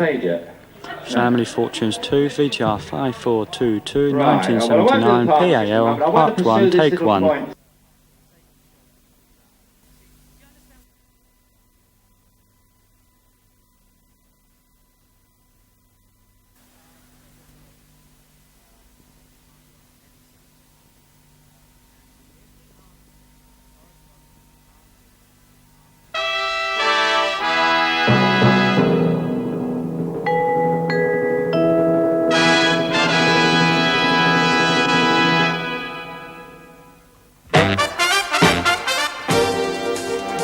Family Fortunes 2, VTR 5422, 1979, PAL, Part 1, Take 1.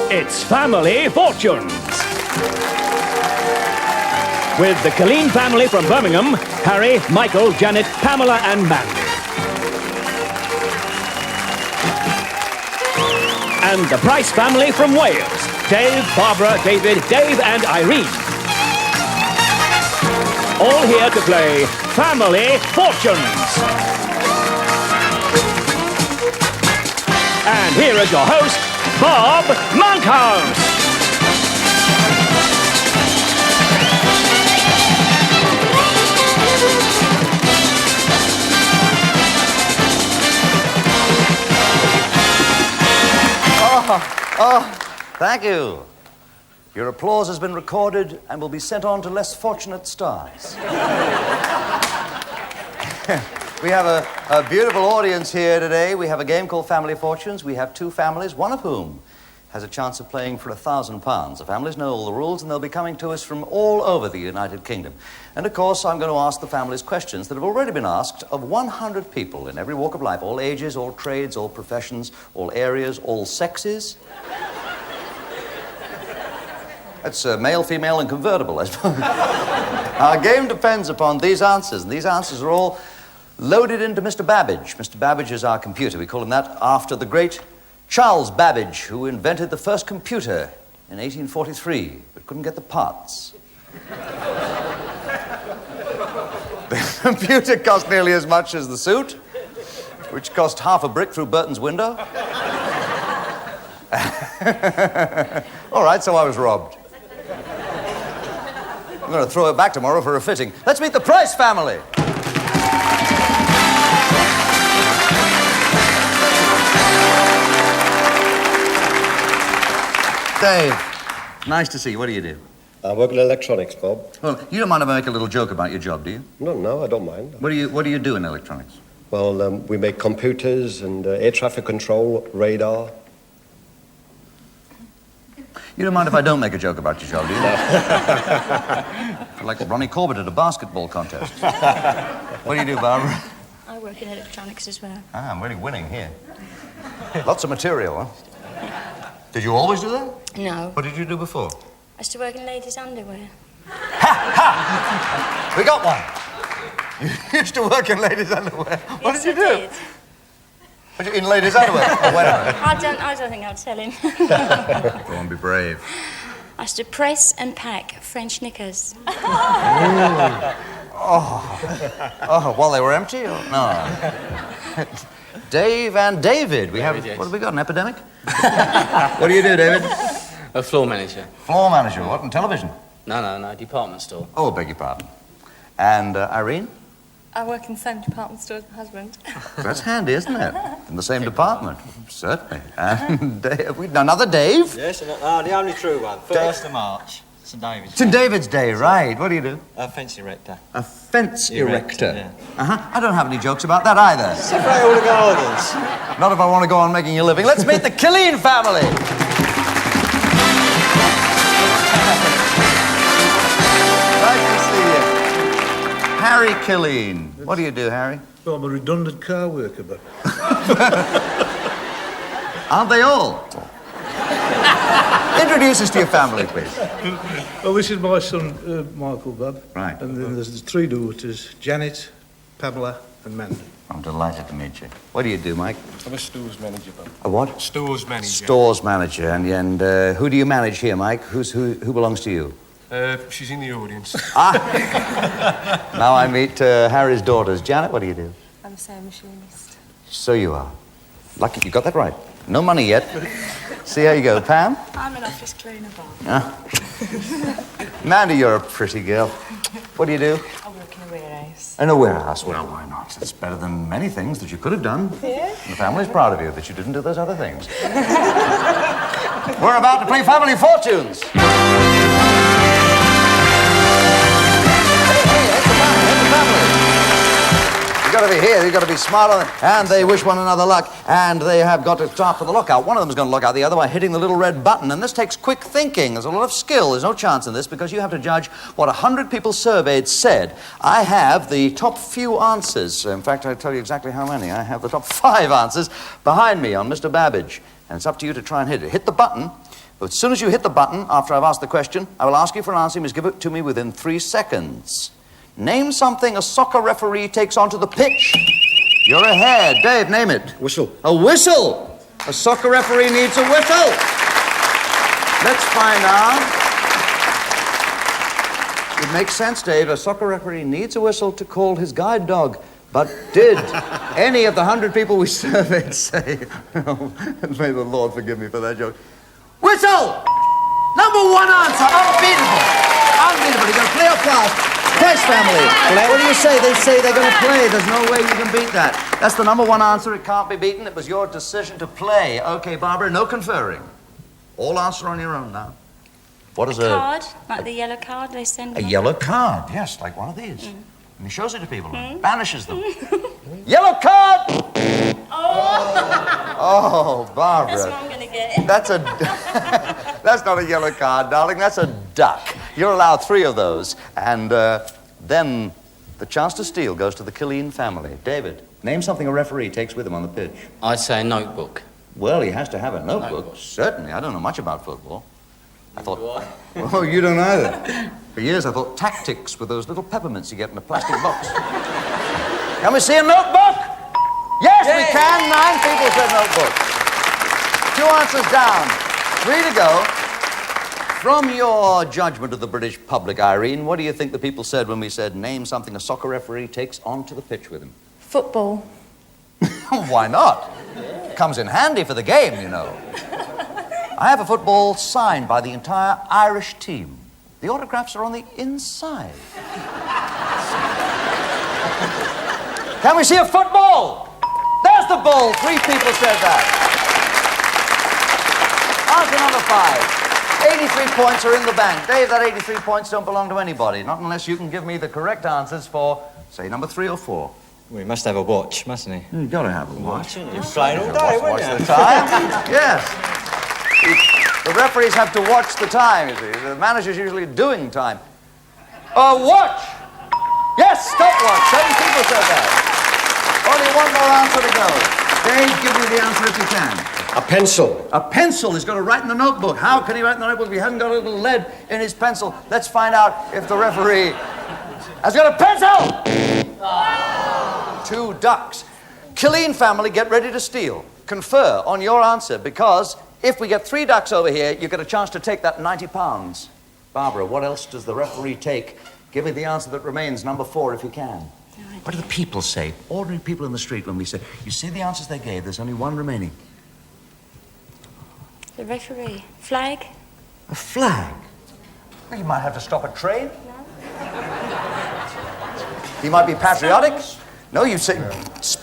It's Family Fortunes. With the Killeen family from Birmingham, Harry, Michael, Janet, Pamela and Mandy. And the Price family from Wales, Dave, Barbara, David, Dave and Irene. All here to play Family Fortunes. And here is your host, Bob Monkhouse. Oh, thank you. Your applause has been recorded and will be sent on to less fortunate stars. We have a beautiful audience here today. We have a game called Family Fortunes. We have two families, one of whom has a chance of playing for £1,000. The families know all the rules, and they'll be coming to us from all over the United Kingdom. And, of course, I'm going to ask the families questions that have already been asked of 100 people in every walk of life, all ages, all trades, all professions, all areas, all sexes. That's male, female, and convertible, I suppose. Our game depends upon these answers, and these answers are all loaded into Mr. Babbage. Mr. Babbage is our computer. We call him that after the great Charles Babbage, who invented the first computer in 1843, but couldn't get the parts. The computer cost nearly as much as the suit, which cost half a brick through Burton's window. All right, so I was robbed. I'm going to throw it back tomorrow for a fitting. Let's meet the Price family. Dave, nice to see you. What do you do? I work in electronics, Bob. Well, you don't mind if I make a little joke about your job, do you? No, I don't mind. What do you do in electronics? Well, we make computers and air traffic control, radar. You don't mind if I don't make a joke about your job, do you? Like Ronnie Corbett at a basketball contest. What do you do, Barbara? I work in electronics as well. Ah, I'm really winning here. Lots of material, huh? Did you always do that? No. What did you do before? I used to work in ladies' underwear. Ha! We got one. You used to work in ladies' underwear. What Yes, did you I do? In ladies' underwear? Or whatever. I don't think I'll tell him. Go on, be brave. I used to press and pack French knickers. Oh, while they were empty? Or? No. Dave and David. What have we got, an epidemic? What do you do, David? A floor manager. Floor manager. What, in television? No, department store. Oh, beg your pardon. And Irene? I work in the same department store as my husband. That's handy, isn't it? In the same department. Certainly. And another Dave? Yes, the only true one. 1st of March. St. David's Day. St. David's Day, right. What do you do? A fence erector. A fence erector? Yeah. I don't have any jokes about that either. Separate all the gardens. Not if I want to go on making a living. Let's meet the Killeen family. Nice to see you. Harry Killeen. What do you do, Harry? Well, I'm a redundant car worker, but... Aren't they all? Introduce us to your family, please. Well, this is my son, Michael, Bob. Right. And then there's 3 daughters, Janet, Pamela and Mandy. I'm delighted to meet you. What do you do, Mike? I'm a stores manager, Bob. A what? Stores manager. Stores manager. And who do you manage here, Mike? Who belongs to you? She's in the audience. Now I meet Harry's daughters. Janet, what do you do? I'm a sewing machinist. So you are. Lucky you got that right. No money yet. See how you go. Pam? I'm an office cleaner, Bob. Mandy, you're a pretty girl. What do you do? I work in a warehouse. In a warehouse. Well, why not? It's better than many things that you could have done. Yeah? And the family's proud of you that you didn't do those other things. We're about to play Family Fortunes. Hey, it's the family. You've got to be here, you've got to be smarter, and they wish one another luck, and they have got to start for the lookout. One of them is going to look out the other by hitting the little red button, and this takes quick thinking. There's a lot of skill. There's no chance in this because you have to judge what 100 people surveyed said. I have the top few answers. In fact, I'll tell you exactly how many. I have the top 5 answers behind me on Mr. Babbage, and it's up to you to try and hit it. Hit the button. But as soon as you hit the button, after I've asked the question, I will ask you for an answer. You must give it to me within 3 seconds. Name something a soccer referee takes onto the pitch. You're ahead. Dave, name it. Whistle. A whistle. A soccer referee needs a whistle. Let's find out. It makes sense, Dave. A soccer referee needs a whistle to call his guide dog. But did any of the 100 people we surveyed say, oh, may the Lord forgive me for that joke. Whistle! Number 1 answer. Unbeatable. Unbeatable. You're going to play or pass? Price family. What do you say? They say they're going to play. There's no way you can beat that. That's the number 1 answer. It can't be beaten. It was your decision to play. Okay, Barbara, no conferring. All answer on your own now. What is a card, like the yellow card they send. A yellow card, yes, like one of these. And he shows it to people and banishes them. Yellow card! Oh, Barbara. That's what I'm going to get. That's a... That's not a yellow card, darling. That's a duck. You're allowed 3 of those. And then the chance to steal goes to the Killeen family. David, name something a referee takes with him on the pitch. I'd say a notebook. Well, he has to have a notebook. Certainly. I don't know much about football. I thought... Oh, you don't either. For years, I thought tactics were those little peppermints you get in a plastic box. Can we see a notebook? Yes, we can. 9 people said notebook. 2 answers down. 3 to go. From your judgment of the British public, Irene, what do you think the people said when we said, name something a soccer referee takes onto the pitch with him? Football. Why not? Comes in handy for the game, you know. I have a football signed by the entire Irish team. The autographs are on the inside. Can we see a football? There's the ball. 3 people said that. Answer number 5. 83 points are in the bank. Dave, that 83 points don't belong to anybody, not unless you can give me the correct answers for, say, number 3 or 4. Well, he must have a watch, mustn't he? You've got to have a watch. You're flying all day, Watch the time. Yes. The referees have to watch the time, you see. The manager's usually doing time. A watch! Yes, stopwatch. 7 people said that. Only 1 more answer to go. Dave, give me the answer if you can. A pencil. A pencil. He's got to write in the notebook. How can he write in the notebook if he hasn't got a little lead in his pencil? Let's find out if the referee has got a pencil! 2 ducks. Killeen family, get ready to steal. Confer on your answer, because if we get 3 ducks over here, you get a chance to take that 90 pounds. Barbara, what else does the referee take? Give me the answer that remains, number 4, if you can. What do the people say? Ordinary people in the street when we say, you see the answers they gave, there's only 1 remaining. The referee. Flag? A flag? Well, you might have to stop a train. No. He might be patriotic. No, you say,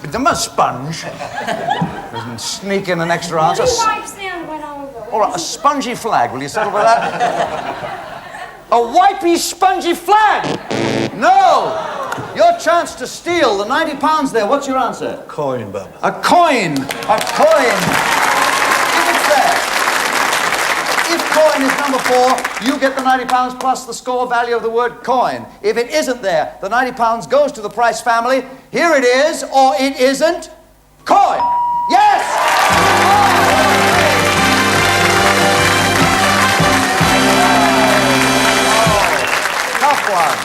them a sponge. Doesn't sneak in an extra answer. He wipes down when I'm over. All right, a spongy flag. Will you settle for that? A wipey, spongy flag! No! Your chance to steal the 90 pounds there. What's your answer? Coin, Bob. A coin. A coin. If it's there. If coin is number 4, you get the 90 pounds plus the score value of the word coin. If it isn't there, the 90 pounds goes to the Price family. Here it is, or it isn't. Coin. Yes! Tough one.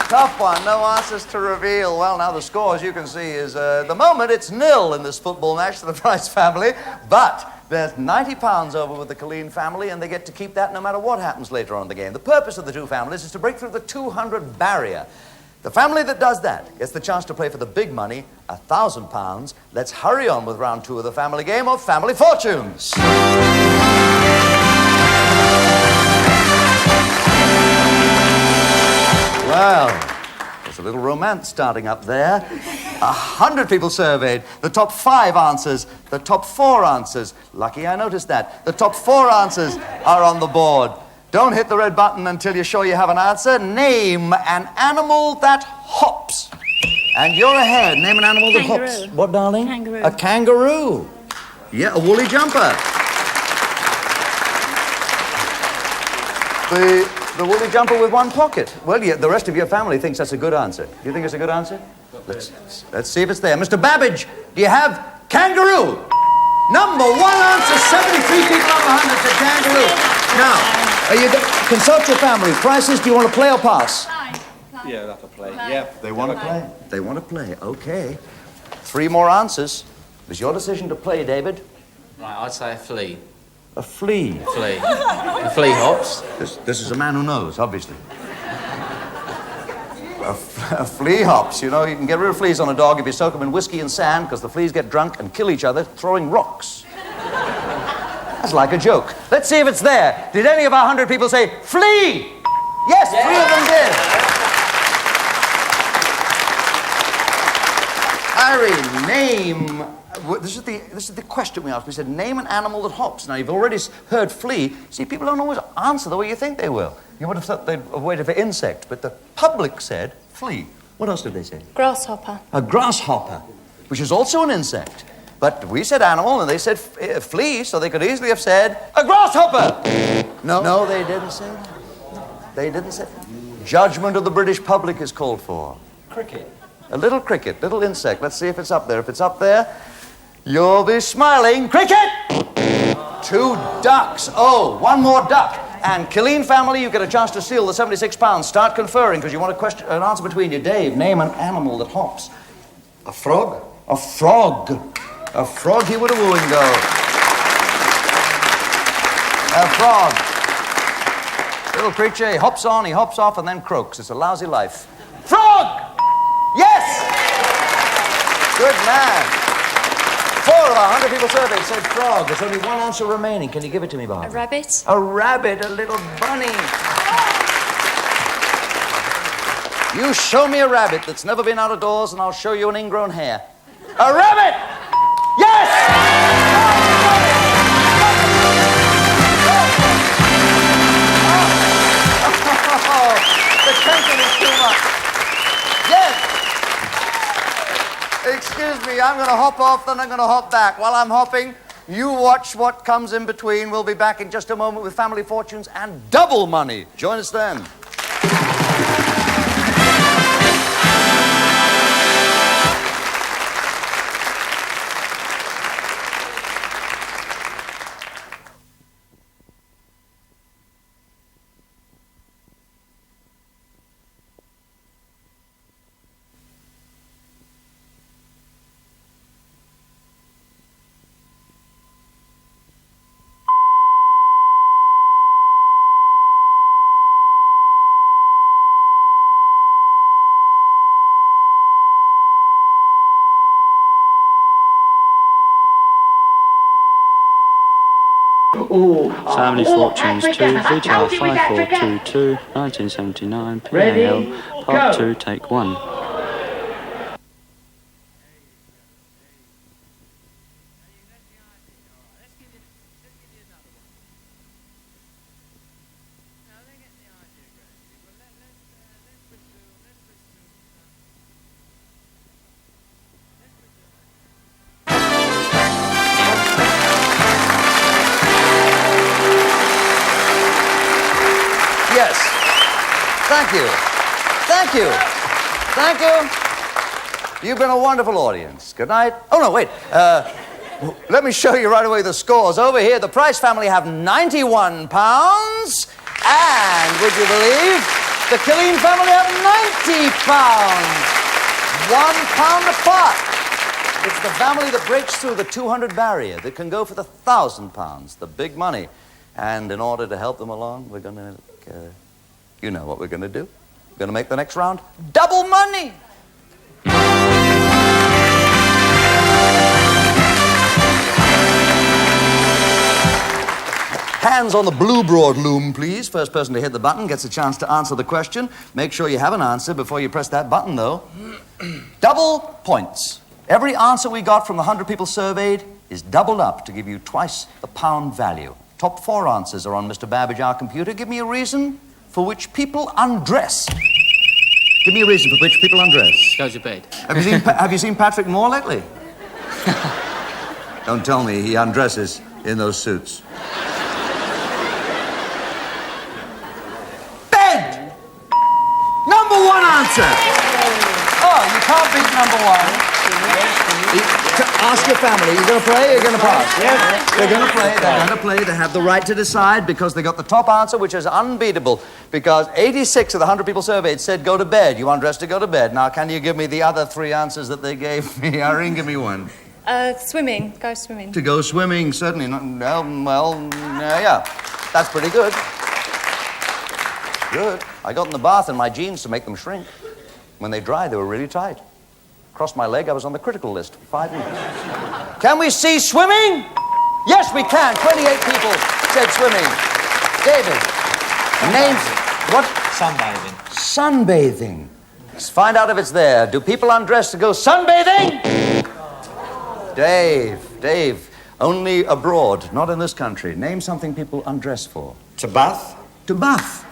Tough one. No answers to reveal. Well, now the score, as you can see, is at the moment it's 0 in this football match to the Price family, but there's 90 pounds over with the Killeen family, and they get to keep that no matter what happens later on in the game. The purpose of the 2 families is to break through the 200 barrier. The family that does that gets the chance to play for the big money, £1,000. Let's hurry on with round 2 of the family game of Family Fortunes. Well, there's a little romance starting up there. 100 people surveyed. The top 5 answers, the top 4 answers. Lucky I noticed that. The top 4 answers are on the board. Don't hit the red button until you're sure you have an answer. Name an animal that hops. And you're ahead. Name an animal that hops. What, darling? Kangaroo. A kangaroo. Yeah, a woolly jumper. The woolly jumper with one pocket. Well, yeah, the rest of your family thinks that's a good answer. Do you think it's a good answer? Let's see if it's there. Mr. Babbage, do you have kangaroo? Number 1 answer, 73 people on the 100 to kangaroo. Now, consult your family. Prices, do you want to play or pass? Yeah, that's a play. Yeah. They want to play. They want to play. Okay. 3 more answers. It was your decision to play, David. Right, I'd say a flea. A flea. Flea. A flea hops. This is a man who knows, obviously. A flea hops. You know, you can get rid of fleas on a dog if you soak them in whiskey and sand, because the fleas get drunk and kill each other throwing rocks. That's like a joke. Let's see if it's there. Did any of our 100 people say flea? Yes, 3 of them did. Irene, name... This is the question we asked. We said, name an animal that hops. Now, you've already heard flea. See, people don't always answer the way you think they will. You would have thought they'd have waited for insect, but the public said flea. What else did they say? Grasshopper. A grasshopper, which is also an insect. But we said animal, and they said flea, so they could easily have said a grasshopper. No, they didn't say that. They didn't say that. Judgment of the British public is called for. Cricket. A little cricket, little insect. Let's see if it's up there. If it's up there, you'll be smiling. Cricket! 2 ducks. Oh, 1 more duck. And Killeen family, you get a chance to steal the £76. Start conferring, because you want an answer between you. Dave, name an animal that hops. A frog? A frog. A froggy with a wooing go. A frog. Little creature, he hops on, he hops off, and then croaks. It's a lousy life. Frog! Yes! Good man. 4 of our 100 people surveyed said frog. There's only 1 answer remaining. Can you give it to me, Bob? A rabbit. A rabbit, a little bunny. You show me a rabbit that's never been out of doors, and I'll show you an ingrown hair. A rabbit! Yes! The tension is too much. Yes! Excuse me, I'm going to hop off, then I'm going to hop back. While I'm hopping, you watch what comes in between. We'll be back in just a moment with Family Fortunes and double money. Join us then. Family Fortunes 2, VTR 5422, 1979, PAL, Part 2, Take 1. Yes. Thank you. Thank you. Thank you. You've been a wonderful audience. Good night. Oh, no, wait. Let me show you right away the scores. Over here, the Price family have £91. And, would you believe, the Killeen family have £90. £1 apart. It's the family that breaks through the 200 barrier that can go for the £1,000, the big money. And in order to help them along, we're going to, you know what we're going to do. Going to make the next round double money. Hands on the blue broad loom, please. First person to hit the button gets a chance to answer the question. Make sure you have an answer before you press that button, though. Double points. Every answer we got from the 100 people surveyed is doubled up to give you twice the pound value. Top 4 answers are on Mr. Babbage, our computer. Give me a reason for which people undress. Give me a reason for which people undress. Go to bed. Have you seen Patrick Moore lately? Don't tell me he undresses in those suits. Bed! Number 1 answer. Oh, you can't beat number 1. Ask your family, you going to play or you going to pass? Yes. They're going to play, they're going to play. They have the right to decide because they got the top answer, which is unbeatable. Because 86 of the 100 people surveyed said go to bed. You undress to go to bed. Now, can you give me the other 3 answers that they gave me? Irene, give me one. Swimming. Go swimming. To go swimming, certainly. Yeah. That's pretty good. Good. I got in the bath in my jeans to make them shrink. When they dried, they were really tight. Crossed my leg, I was on the critical list for 5 minutes. Can we see swimming? Yes, we can. 28 people said swimming. David, names what? Sunbathing. Sunbathing. Let's find out if it's there. Do people undress to go sunbathing? Dave, only abroad, not in this country. Name something people undress for. To bath? To bath.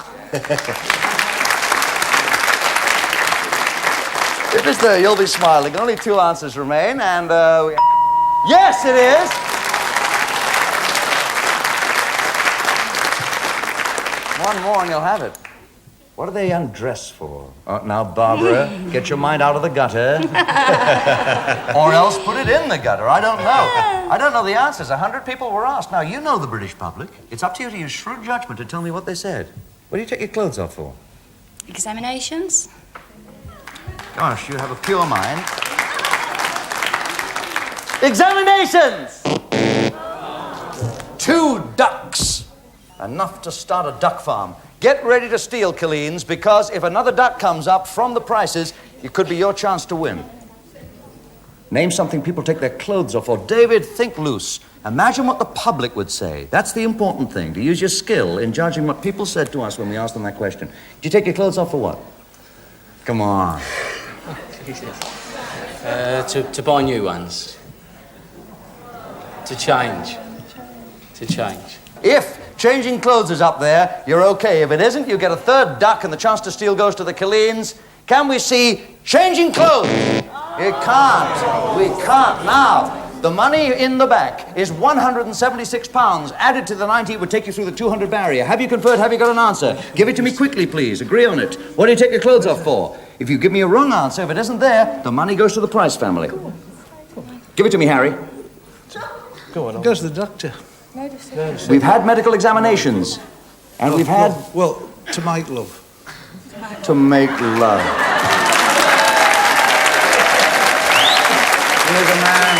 If it's there, you'll be smiling. Only 2 answers remain, and yes, it is. One more and you'll have it. What do they undress for? Now, Barbara, get your mind out of the gutter. Or else put it in the gutter. I don't know. I don't know the answers. 100 people were asked. Now, you know the British public. It's up to you to use shrewd judgment to tell me what they said. What do you take your clothes off for? Examinations. Gosh, you have a pure mind. Examinations! 2 ducks. Enough to start a duck farm. Get ready to steal, Killeens, because if another duck comes up from the prices, it could be your chance to win. Name something people take their clothes off for. David, think loose. Imagine what the public would say. That's the important thing, to use your skill in judging what people said to us when we asked them that question. Did you take your clothes off for what? Come on. To buy new ones. To change. If changing clothes is up there, you're okay. If it isn't, you get a 3rd duck and the chance to steal goes to the Killeens. Can we see changing clothes? You can't. We can't. Now, the money in the back is £176. Added to the 90 would take you through the 200 barrier. Have you conferred? Have you got an answer? Give it to me quickly, please. Agree on it. What do you take your clothes off for? If you give me a wrong answer, if it isn't there, the money goes to the Price family. Give it to me, Harry. Go on. It goes to the doctor. We've had medical examinations. And we've had... Well, to make love. To make love. Here's a man.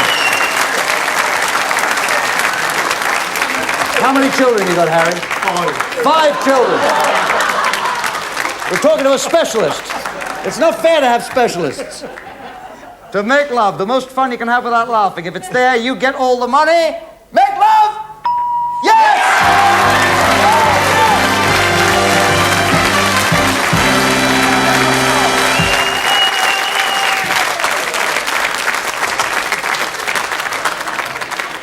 How many children you got, Harry? 5 children. We're talking to a specialist. It's not fair to have specialists. To make love, the most fun you can have without laughing. If it's there, you get all the money. Make love! Yes!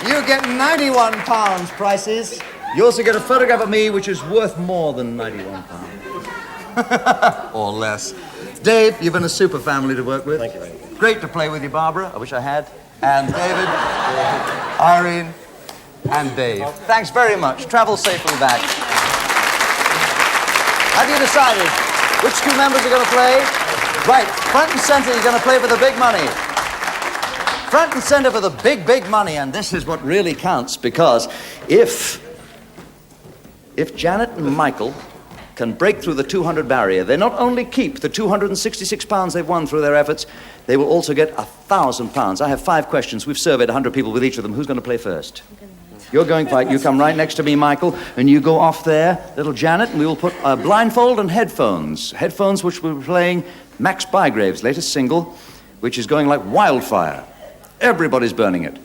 You get £91 prices. You also get a photograph of me, which is worth more than £91. Or less. Dave, you've been a super family to work with. Thank you very much. Great to play with you, Barbara. I wish I had. And David, Irene, and Dave. Thanks very much. Travel safely back. Have you decided which 2 members are going to play? Right, front and center, you're going to play for the big money. Front and center for the big, big money. And this is what really counts, because if Janet and Michael can break through the 200 barrier, they not only keep the £266 they've won through their efforts, they will also get £1,000. I have 5 questions. We've surveyed 100 people with each of them. Who's going to play first? You're going fight. You come right next to me, Michael, and you go off there, little Janet, and we will put a blindfold and headphones. Headphones which will be playing Max Bygrave's latest single, which is going like wildfire. Everybody's burning it.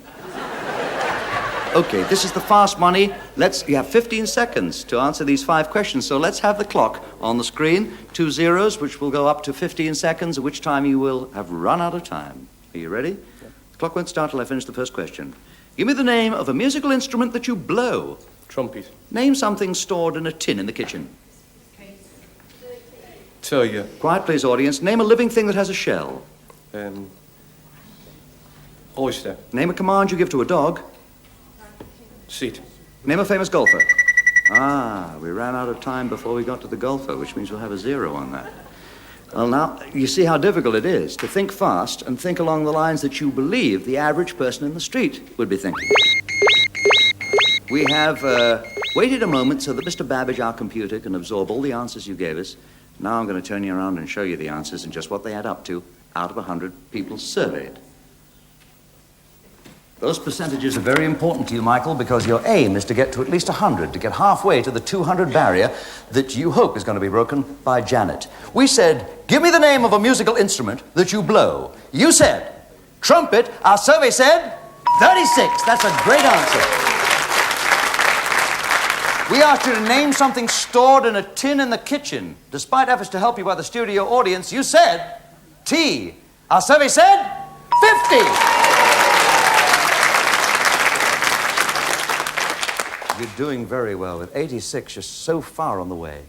Okay, this is the fast money. You have 15 seconds to answer these 5 questions, so let's have the clock on the screen. 2 zeros, which will go up to 15 seconds, at which time you will have run out of time. Are you ready? Yep. The clock won't start till I finish the first question. Give me the name of a musical instrument that you blow. Trumpet. Name something stored in a tin in the kitchen. Tell you. Quiet, please, audience. Name a living thing that has a shell. Oyster. Name a command you give to a dog. Seat. Name a famous golfer. Ah, we ran out of time before we got to the golfer, which means we'll have a 0 on that. Well, now, you see how difficult it is to think fast and think along the lines that you believe the average person in the street would be thinking. We have waited a moment so that Mr. Babbage, our computer, can absorb all the answers you gave us. Now I'm going to turn you around and show you the answers and just what they add up to out of 100 people surveyed. Those percentages are very important to you, Michael, because your aim is to get to at least 100, to get halfway to the 200 barrier that you hope is going to be broken by Janet. We said, give me the name of a musical instrument that you blow. You said, trumpet. Our survey said, 36. That's a great answer. We asked you to name something stored in a tin in the kitchen. Despite efforts to help you by the studio audience, you said, tea. Our survey said, 50. You're doing very well. With 86, you're so far on the way.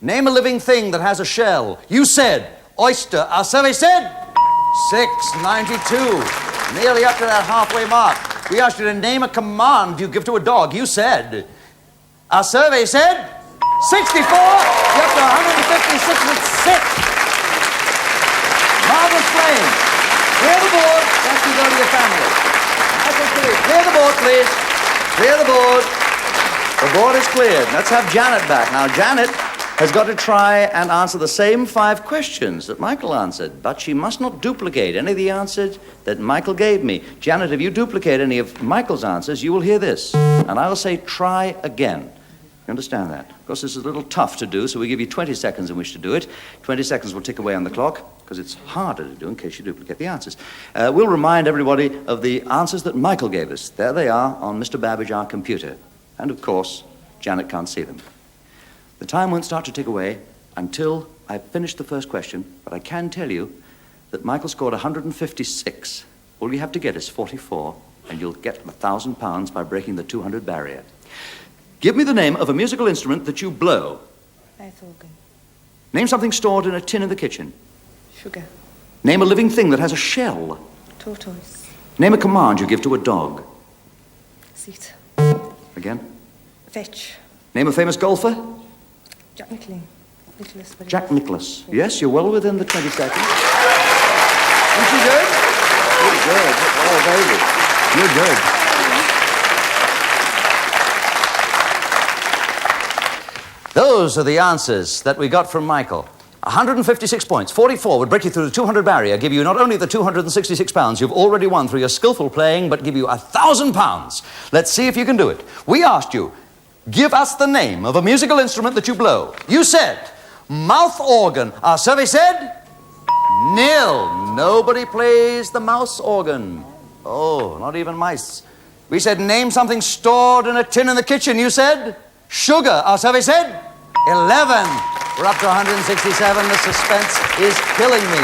Name a living thing that has a shell. You said oyster. Our survey said 692. Nearly up to that halfway mark. We asked you to name a command you give to a dog. You said, our survey said 64. You're up to 156 with 6. Marvelous playing. Clear the board. Let's go to your family. Clear the board, please. Clear the board. The board is cleared. Let's have Janet back. Now, Janet has got to try and answer the same 5 questions that Michael answered, but she must not duplicate any of the answers that Michael gave me. Janet, if you duplicate any of Michael's answers, you will hear this, and I will say, try again. You understand that? Of course, this is a little tough to do, so we give you 20 seconds in which to do it. 20 seconds will tick away on the clock, because it's harder to do in case you duplicate the answers. We'll remind everybody of the answers that Michael gave us. There they are on Mr. Babbage, our computer. And, of course, Janet can't see them. The time won't start to tick away until I've finished the first question, but I can tell you that Michael scored 156. All you have to get is 44, and you'll get £1,000 by breaking the 200 barrier. Give me the name of a musical instrument that you blow. Mouth organ. Name something stored in a tin in the kitchen. Sugar. Name a living thing that has a shell. Tortoise. Name a command you give to a dog. Seat. Again. Fetch. Name a famous golfer. Jack Nicklaus. Jack Nicklaus. Yes, you're well within the 20 seconds. Isn't she good? You're good. Oh, baby. You're good. Those are the answers that we got from Michael. 156 points, 44 would break you through the 200 barrier, give you not only the £266 you've already won through your skillful playing, but give you £1,000. Let's see if you can do it. We asked you, give us the name of a musical instrument that you blow. You said, mouth organ. Our survey said, 0. Nobody plays the mouse organ. Oh, not even mice. We said, name something stored in a tin in the kitchen. You said, sugar. Our survey said, 11. We're up to 167. The suspense is killing me.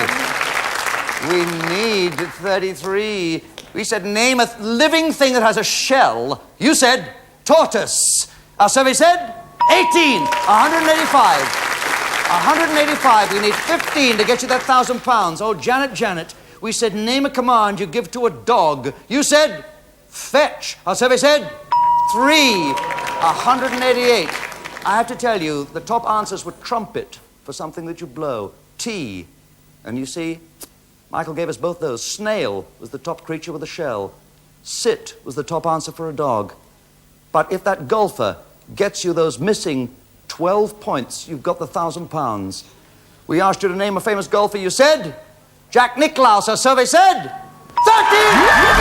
We need 33. We said, name a living thing that has a shell. You said, tortoise. Our survey said, 18. 185. 185. We need 15 to get you that £1,000. Oh, Janet, we said, name a command you give to a dog. You said, fetch. Our survey said, 3. 188. I have to tell you, the top answers were trumpet for something that you blow, tea. And you see, Michael gave us both those. Snail was the top creature with a shell. Sit was the top answer for a dog. But if that golfer gets you those missing 12 points, you've got the £1,000. We asked you to name a famous golfer. You said, Jack Nicklaus. Our survey said, 13!